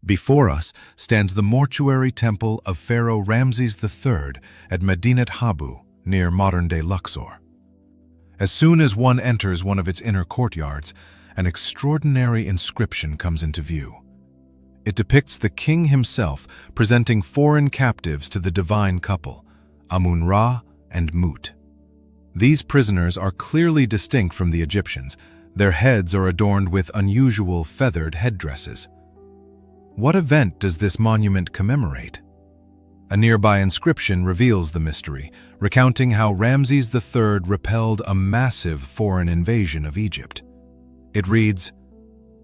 Before us stands the mortuary temple of Pharaoh Rameses III at Medinet Habu, near modern-day Luxor. As soon as one enters one of its inner courtyards, an extraordinary inscription comes into view. It depicts the king himself presenting foreign captives to the divine couple, Amun-Ra and Mut. These prisoners are clearly distinct from the Egyptians. Their heads are adorned with unusual feathered headdresses. What event does this monument commemorate? A nearby inscription reveals the mystery, recounting how Ramses III repelled a massive foreign invasion of Egypt. It reads,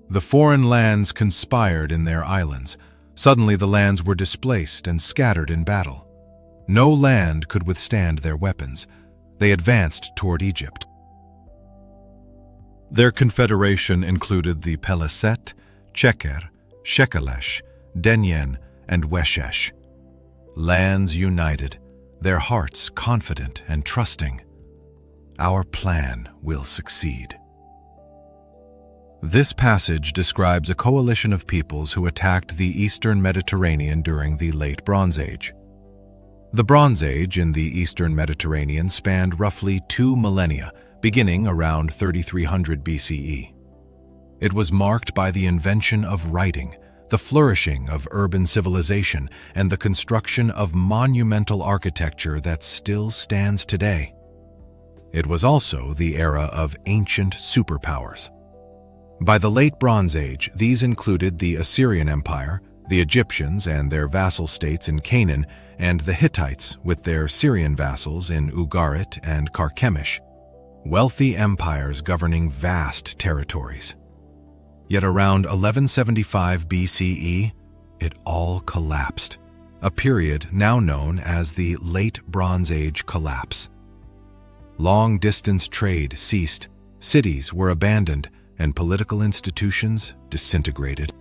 "The foreign lands conspired in their islands. Suddenly the lands were displaced and scattered in battle. No land could withstand their weapons. They advanced toward Egypt." Their confederation included the Peleset, Cheker, Shekelesh, Denyen, and Weshesh. Lands united, their hearts confident and trusting. Our plan will succeed. This passage describes a coalition of peoples who attacked the eastern Mediterranean during the Late Bronze Age. The Bronze Age in the eastern Mediterranean spanned roughly 2 millennia, beginning around 3300 BCE. It was marked by the invention of writing, the flourishing of urban civilization, and the construction of monumental architecture that still stands today. It was also the era of ancient superpowers. By the Late Bronze Age, these included the Assyrian Empire, the Egyptians and their vassal states in Canaan, and the Hittites with their Syrian vassals in Ugarit and Carchemish, wealthy empires governing vast territories. Yet around 1175 BCE, it all collapsed, a period now known as the Late Bronze Age collapse. Long-distance trade ceased, cities were abandoned, and political institutions disintegrated.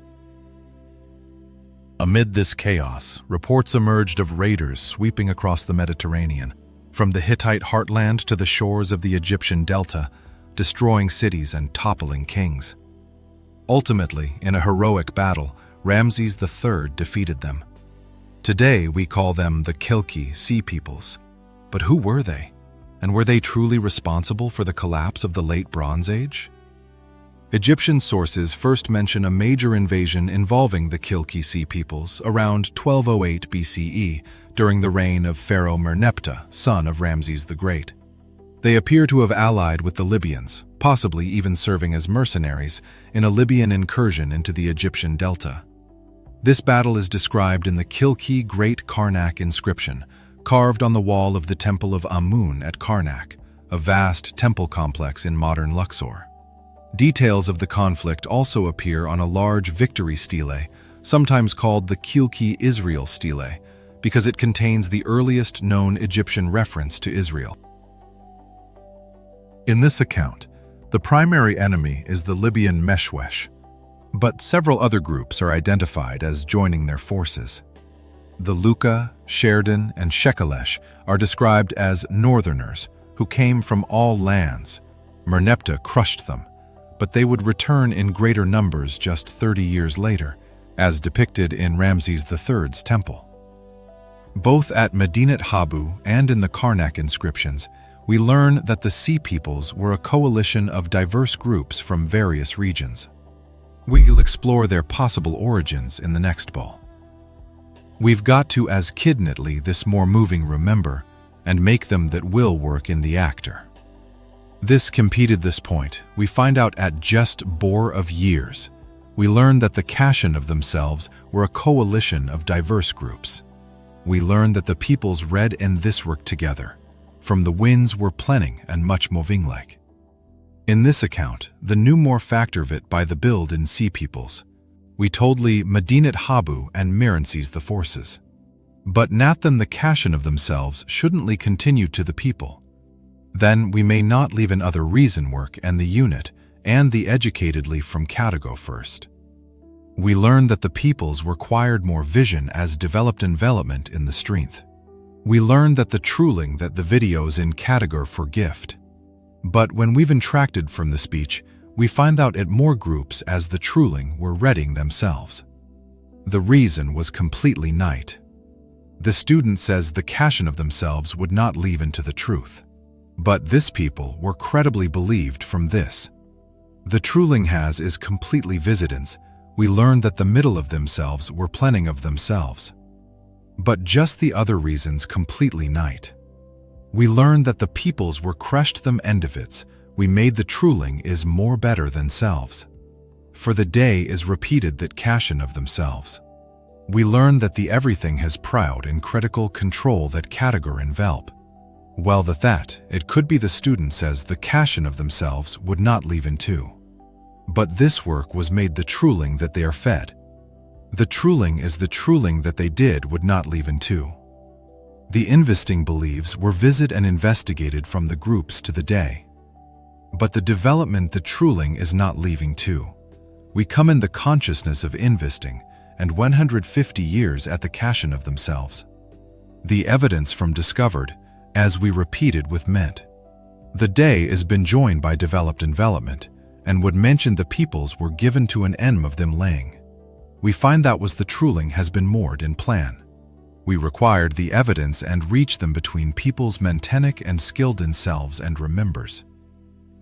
Amid this chaos, reports emerged of raiders sweeping across the Mediterranean, from the Hittite heartland to the shores of the Egyptian delta, destroying cities and toppling kings. Ultimately, in a heroic battle, Ramses III defeated them. Today, we call them the Kilki Sea Peoples. But who were they? And were they truly responsible for the collapse of the Late Bronze Age? Egyptian sources first mention a major invasion involving the Kilki Sea Peoples around 1208 BCE during the reign of Pharaoh Merneptah, son of Ramses the Great. They appear to have allied with the Libyans, possibly even serving as mercenaries, in a Libyan incursion into the Egyptian delta. This battle is described in the Kilki Great Karnak inscription, carved on the wall of the Temple of Amun at Karnak, a vast temple complex in modern Luxor. Details of the conflict also appear on a large victory stele, sometimes called the Kilki Israel stele, because it contains the earliest known Egyptian reference to Israel. In this account, the primary enemy is the Libyan Meshwesh, but several other groups are identified as joining their forces. The Luka, Sheridan, and Shekelesh are described as northerners who came from all lands. Merneptah crushed them, but they would return in greater numbers just 30 years later, as depicted in Ramses III's temple. Both at Medinet Habu and in the Karnak inscriptions, we learn that the Sea Peoples were a coalition of diverse groups from various regions. We'll explore their possible origins in the next ball. We've got to as kidnately this more moving remember, and make them that will work in the actor. This competed this point, we find out at just bore of years. We learn that the Canaan of themselves were a coalition of diverse groups. We learn that the peoples read and this work together. From the winds were plenning and much moving like. In this account, the new more factor of it by the build in Sea Peoples. We toldly Medinet Habu and Merencies the forces. But Nathan the Canaan of themselves shouldn'tly continue to the people. Then we may not leave in other reason work and the unit and the educatedly from Catago first. We learn that the peoples required more vision as developed envelopment in the strength. We learn that the truling that the videos in Catago for gift. But when we've entracted from the speech, we find out at more groups as the truling were reading themselves. The reason was completely night. The student says the Canaan of themselves would not leave into the truth. But this people were credibly believed from this. The truling has is completely visitans. We learn that the middle of themselves were planning of themselves. But just the other reasons completely night. We learn that the peoples were crushed them endivits. We made the truling is more better than selves. For the day is repeated that Canaan of themselves. We learn that the everything has proud and critical control that category envelop. Well that it could be the student says the Canaan of themselves would not leave in two. But this work was made the truling that they are fed. The truling is the truling that they did would not leave in two. The investing believes were visit and investigated from the groups to the day. But the development the truling is not leaving two. We come in the consciousness of investing and 150 years at the Canaan of themselves. The evidence from discovered, as we repeated with meant. The day is been joined by developed envelopment, and would mention the peoples were given to an end of them laying. We find that was the truling has been moored in plan. We required the evidence and reach them between peoples mentenic and skilled in selves and remembers.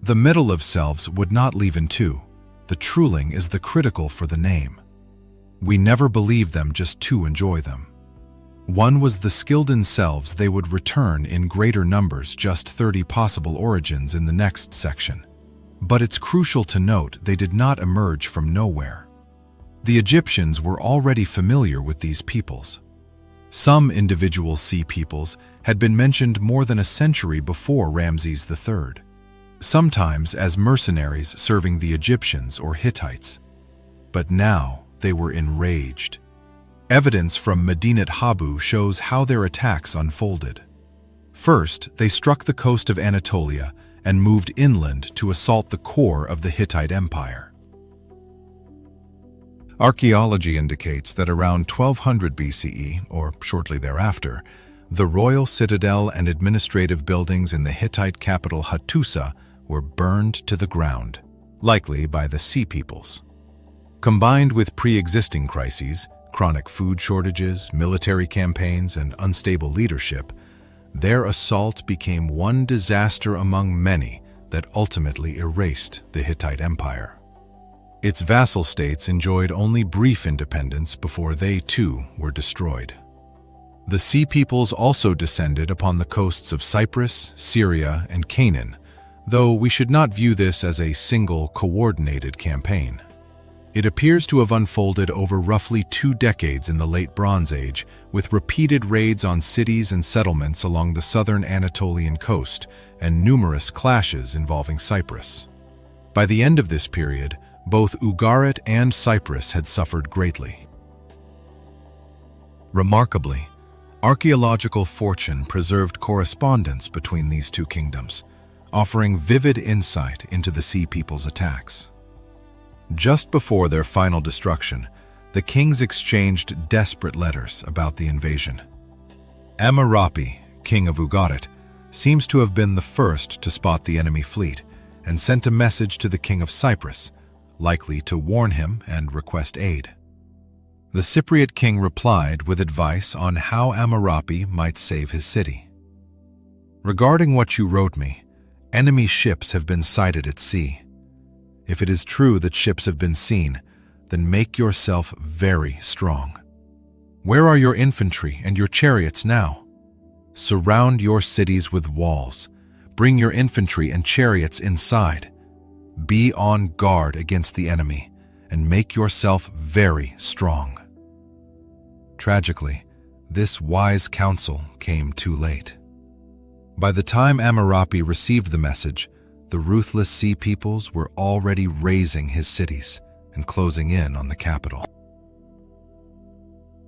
The middle of selves would not leave in two. The truling is the critical for the name. We never believed them just to enjoy them. One was the skilled in selves they would return in greater numbers, just 30 possible origins in the next section. But it's crucial to note they did not emerge from nowhere. The Egyptians were already familiar with these peoples. Some individual sea peoples had been mentioned more than a century before Rameses III, sometimes as mercenaries serving the Egyptians or Hittites. But now they were enraged. Evidence from Medinet Habu shows how their attacks unfolded. First, they struck the coast of Anatolia and moved inland to assault the core of the Hittite Empire. Archaeology indicates that around 1200 BCE, or shortly thereafter, the royal citadel and administrative buildings in the Hittite capital Hattusa were burned to the ground, likely by the sea peoples. Combined with pre-existing crises, chronic food shortages, military campaigns, and unstable leadership, their assault became one disaster among many that ultimately erased the Hittite Empire. Its vassal states enjoyed only brief independence before they too were destroyed. The sea peoples also descended upon the coasts of Cyprus, Syria, and Canaan, though we should not view this as a single coordinated campaign. It appears to have unfolded over roughly 2 decades in the Late Bronze Age, with repeated raids on cities and settlements along the southern Anatolian coast and numerous clashes involving Cyprus. By the end of this period, both Ugarit and Cyprus had suffered greatly. Remarkably, archaeological fortune preserved correspondence between these two kingdoms, offering vivid insight into the sea people's attacks. Just before their final destruction, the kings exchanged desperate letters about the invasion. Amurapi, king of Ugarit, seems to have been the first to spot the enemy fleet and sent a message to the king of Cyprus, likely to warn him and request aid. The Cypriot king replied with advice on how Amurapi might save his city. Regarding what you wrote me, enemy ships have been sighted at sea. If it is true that ships have been seen, then make yourself very strong. Where are your infantry and your chariots now? Surround your cities with walls. Bring your infantry and chariots inside. Be on guard against the enemy and make yourself very strong. Tragically, this wise counsel came too late. By the time Amurapi received the message, the ruthless sea peoples were already razing his cities and closing in on the capital.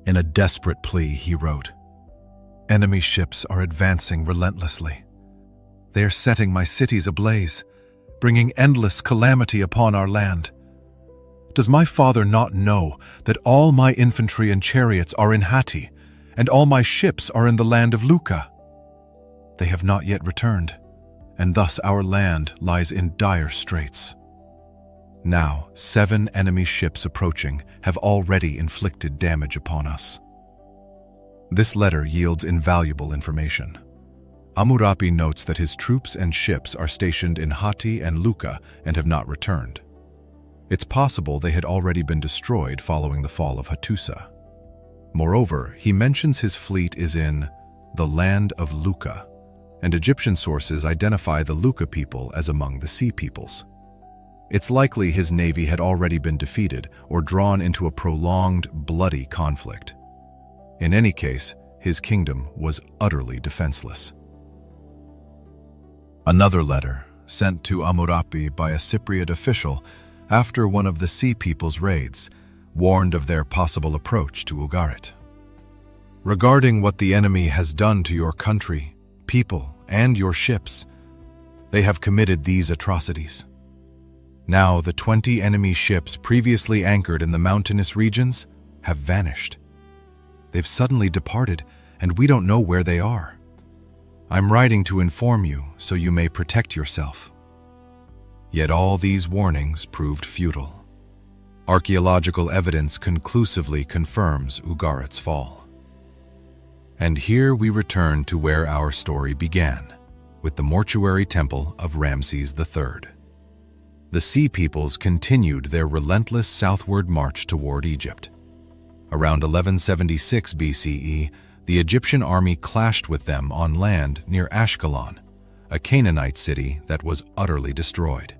In a desperate plea, he wrote, "Enemy ships are advancing relentlessly. They are setting my cities ablaze, bringing endless calamity upon our land. Does my father not know that all my infantry and chariots are in Hatti, and all my ships are in the land of Luca? They have not yet returned, and thus our land lies in dire straits. Now, 7 enemy ships approaching have already inflicted damage upon us. This letter yields invaluable information. Hammurabi notes that his troops and ships are stationed in Hatti and Lucca and have not returned. It's possible they had already been destroyed following the fall of Hattusa. Moreover, he mentions his fleet is in the land of Lucca, and Egyptian sources identify the Lucca people as among the sea peoples. It's likely his navy had already been defeated or drawn into a prolonged, bloody conflict. In any case, his kingdom was utterly defenseless. Another letter, sent to Hammurabi by a Cypriot official after one of the sea people's raids, warned of their possible approach to Ugarit. Regarding what the enemy has done to your country, people, and your ships, they have committed these atrocities. Now the 20 enemy ships previously anchored in the mountainous regions have vanished. They've suddenly departed, and we don't know where they are. I'm writing to inform you so you may protect yourself. Yet all these warnings proved futile. Archaeological evidence conclusively confirms Ugarit's fall. And here we return to where our story began, with the mortuary temple of Rameses III. The Sea Peoples continued their relentless southward march toward Egypt. Around 1176 BCE, the Egyptian army clashed with them on land near Ashkelon, a Canaanite city that was utterly destroyed.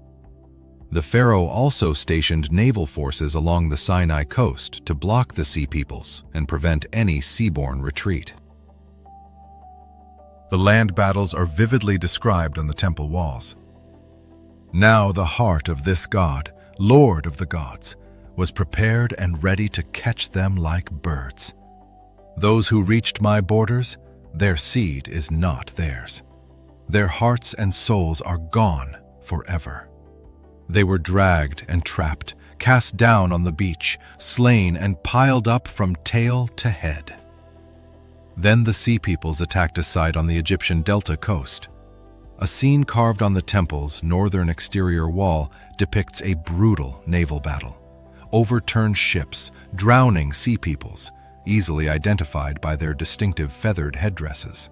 The pharaoh also stationed naval forces along the Sinai coast to block the Sea Peoples and prevent any seaborne retreat. The land battles are vividly described on the temple walls. Now the heart of this god, Lord of the gods, was prepared and ready to catch them like birds. Those who reached my borders, their seed is not theirs. Their hearts and souls are gone forever. They were dragged and trapped, cast down on the beach, slain and piled up from tail to head. Then the Sea Peoples attacked a site on the Egyptian Delta coast. A scene carved on the temple's northern exterior wall depicts a brutal naval battle. Overturned ships, drowning Sea Peoples, easily identified by their distinctive feathered headdresses.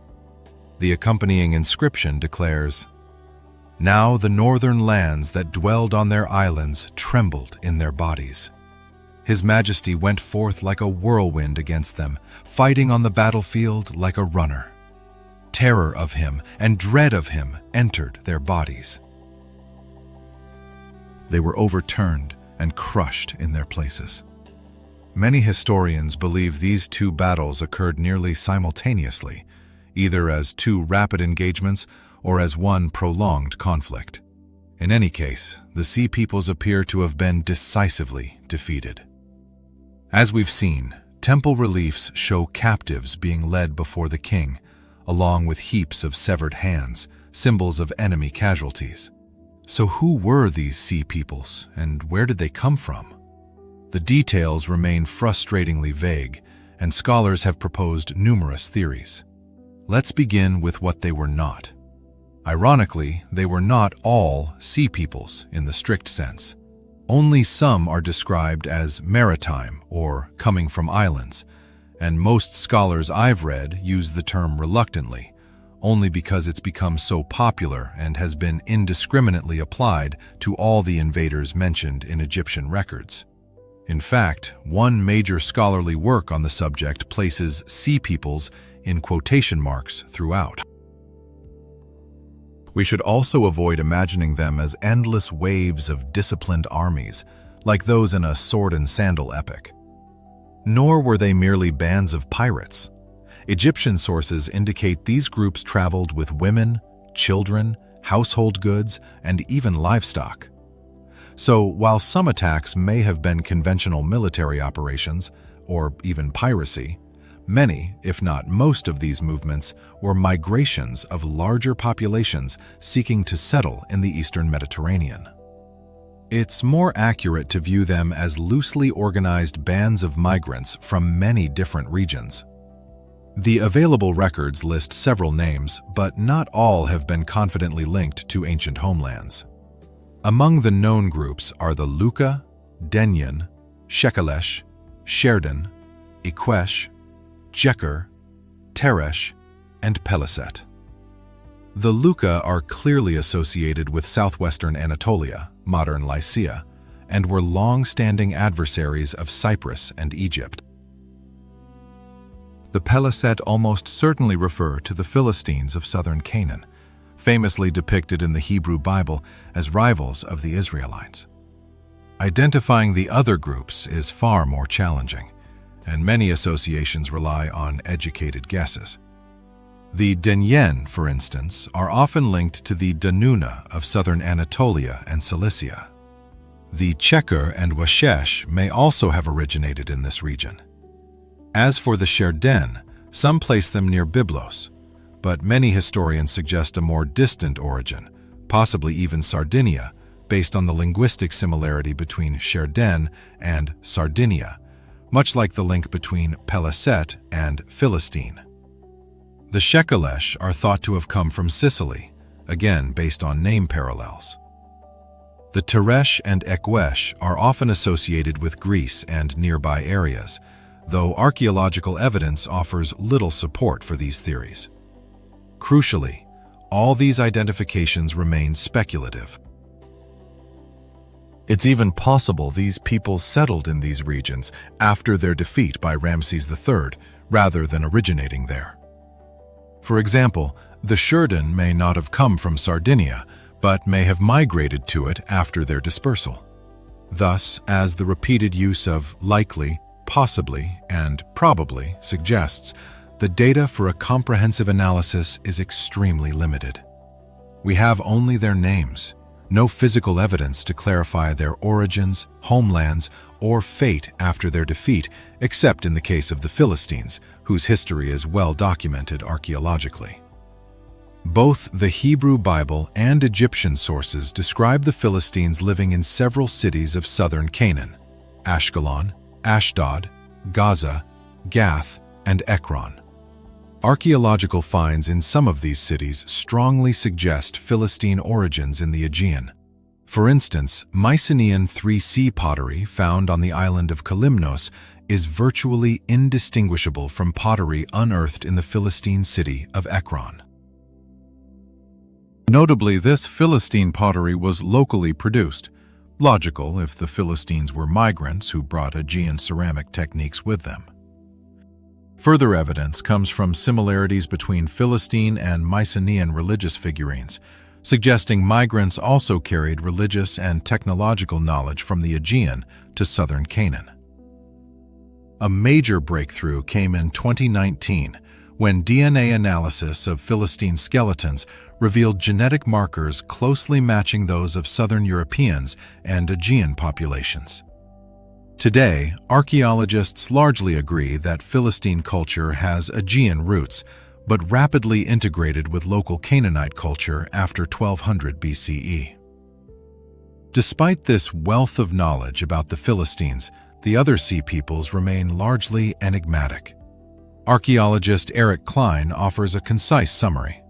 The accompanying inscription declares, "Now the northern lands that dwelled on their islands trembled in their bodies. His Majesty went forth like a whirlwind against them, fighting on the battlefield like a runner. Terror of him and dread of him entered their bodies." They were overturned and crushed in their places. Many historians believe these two battles occurred nearly simultaneously, either as two rapid engagements or as one prolonged conflict. In any case, the Sea Peoples appear to have been decisively defeated. As we've seen, temple reliefs show captives being led before the king, along with heaps of severed hands, symbols of enemy casualties. So who were these Sea Peoples, and where did they come from? The details remain frustratingly vague, and scholars have proposed numerous theories. Let's begin with what they were not. Ironically, they were not all Sea Peoples in the strict sense. Only some are described as maritime or coming from islands, and most scholars I've read use the term reluctantly, only because it's become so popular and has been indiscriminately applied to all the invaders mentioned in Egyptian records. In fact, one major scholarly work on the subject places Sea Peoples in quotation marks throughout. We should also avoid imagining them as endless waves of disciplined armies, like those in a sword and sandal epic. Nor were they merely bands of pirates. Egyptian sources indicate these groups traveled with women, children, household goods, and even livestock. So, while some attacks may have been conventional military operations, or even piracy, many, if not most of these movements were migrations of larger populations seeking to settle in the Eastern Mediterranean. It's more accurate to view them as loosely organized bands of migrants from many different regions. The available records list several names, but not all have been confidently linked to ancient homelands. Among the known groups are the Luca, Denyen, Shekelesh, Sherden, Iqesh, Jeker, Teresh, and Peliset. The Luca are clearly associated with southwestern Anatolia, modern Lycia, and were long-standing adversaries of Cyprus and Egypt. The Peliset almost certainly refer to the Philistines of southern Canaan, famously depicted in the Hebrew Bible as rivals of the Israelites. Identifying the other groups is far more challenging, and many associations rely on educated guesses. The Denyen, for instance, are often linked to the Danuna of southern Anatolia and Cilicia. The Cheker and Washesh may also have originated in this region. As for the Sherden, some place them near Byblos, but many historians suggest a more distant origin, possibly even Sardinia, based on the linguistic similarity between Sherden and Sardinia, much like the link between Peliset and Philistine. The Shekelesh are thought to have come from Sicily, again based on name parallels. The Teresh and Iqesh are often associated with Greece and nearby areas, though archaeological evidence offers little support for these theories. Crucially, all these identifications remain speculative. It's even possible these peoples settled in these regions after their defeat by Ramses III, rather than originating there. For example, the Sherden may not have come from Sardinia, but may have migrated to it after their dispersal. Thus, as the repeated use of likely, possibly, and probably suggests, the data for a comprehensive analysis is extremely limited. We have only their names, no physical evidence to clarify their origins, homelands, or fate after their defeat, except in the case of the Philistines, whose history is well documented archaeologically. Both the Hebrew Bible and Egyptian sources describe the Philistines living in several cities of southern Canaan: Ashkelon, Ashdod, Gaza, Gath, and Ekron. Archaeological finds in some of these cities strongly suggest Philistine origins in the Aegean. For instance, Mycenaean 3C pottery found on the island of Kalymnos is virtually indistinguishable from pottery unearthed in the Philistine city of Ekron. Notably, this Philistine pottery was locally produced, logical if the Philistines were migrants who brought Aegean ceramic techniques with them. Further evidence comes from similarities between Philistine and Mycenaean religious figurines, suggesting migrants also carried religious and technological knowledge from the Aegean to southern Canaan. A major breakthrough came in 2019 when DNA analysis of Philistine skeletons revealed genetic markers closely matching those of southern Europeans and Aegean populations. Today, archaeologists largely agree that Philistine culture has Aegean roots, but rapidly integrated with local Canaanite culture after 1200 BCE. Despite this wealth of knowledge about the Philistines, the other Sea peoples remain largely enigmatic. Archaeologist Eric Klein offers a concise summary.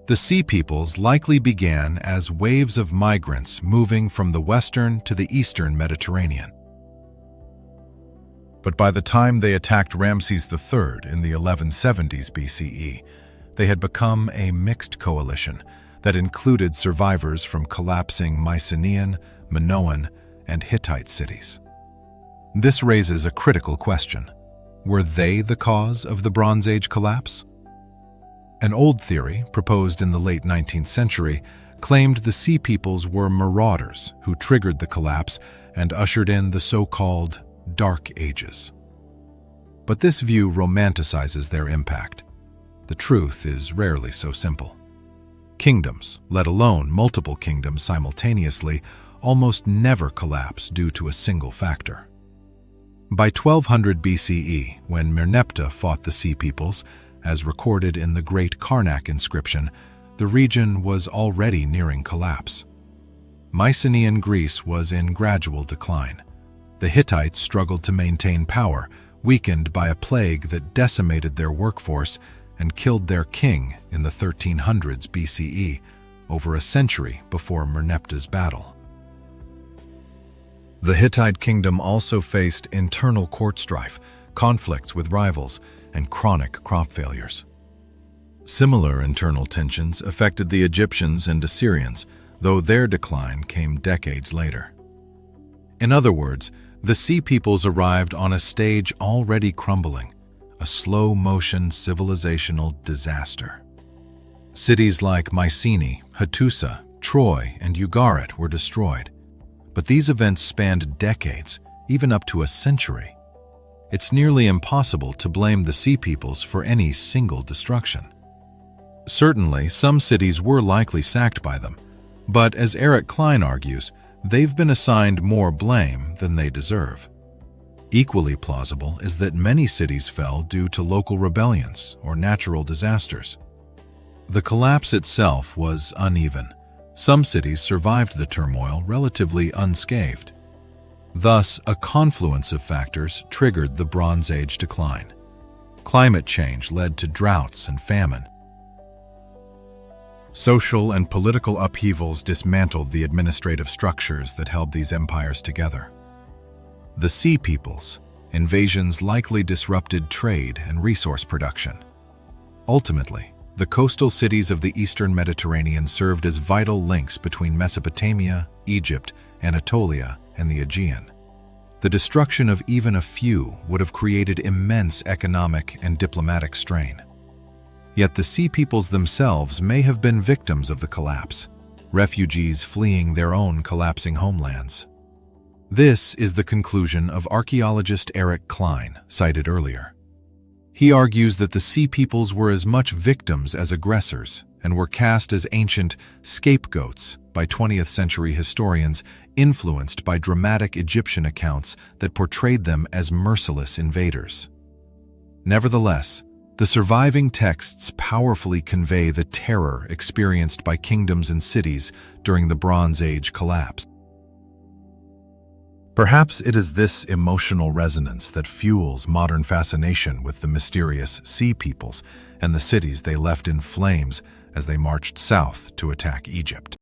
The Sea peoples likely began as waves of migrants moving from the western to the eastern Mediterranean. But by the time they attacked Ramses III in the 1170s BCE, they had become a mixed coalition that included survivors from collapsing Mycenaean, Minoan, and Hittite cities. This raises a critical question. Were they the cause of the Bronze Age collapse? An old theory, proposed in the late 19th century, claimed the Sea peoples were marauders who triggered the collapse and ushered in the so-called Dark Ages. But this view romanticizes their impact. The truth is rarely so simple. Kingdoms, let alone multiple kingdoms simultaneously, almost never collapse due to a single factor. By 1200 BCE, when Merneptah fought the Sea peoples, as recorded in the Great Karnak inscription, the region was already nearing collapse. Mycenaean Greece was in gradual decline. The Hittites struggled to maintain power, weakened by a plague that decimated their workforce and killed their king in the 1300s BCE, over a century before Merneptah's battle. The Hittite kingdom also faced internal court strife, conflicts with rivals, and chronic crop failures. Similar internal tensions affected the Egyptians and Assyrians, though their decline came decades later. In other words, the Sea Peoples arrived on a stage already crumbling, a slow-motion civilizational disaster. Cities like Mycenae, Hattusa, Troy, and Ugarit were destroyed, but these events spanned decades, even up to a century. It's nearly impossible to blame the Sea Peoples for any single destruction. Certainly, some cities were likely sacked by them, but as Eric Klein argues, they've been assigned more blame than they deserve. Equally plausible is that many cities fell due to local rebellions or natural disasters. The collapse itself was uneven. Some cities survived the turmoil relatively unscathed. Thus, a confluence of factors triggered the Bronze Age decline. Climate change led to droughts and famine. Social and political upheavals dismantled the administrative structures that held these empires together. The Sea Peoples, invasions likely disrupted trade and resource production. Ultimately, the coastal cities of the Eastern Mediterranean served as vital links between Mesopotamia, Egypt, Anatolia, and the Aegean. The destruction of even a few would have created immense economic and diplomatic strain. Yet the Sea Peoples themselves may have been victims of the collapse, refugees fleeing their own collapsing homelands. This is the conclusion of archaeologist Eric Klein, cited earlier. He argues that the Sea Peoples were as much victims as aggressors and were cast as ancient scapegoats by 20th century historians influenced by dramatic Egyptian accounts that portrayed them as merciless invaders. Nevertheless, the surviving texts powerfully convey the terror experienced by kingdoms and cities during the Bronze Age collapse. Perhaps it is this emotional resonance that fuels modern fascination with the mysterious Sea Peoples and the cities they left in flames as they marched south to attack Egypt.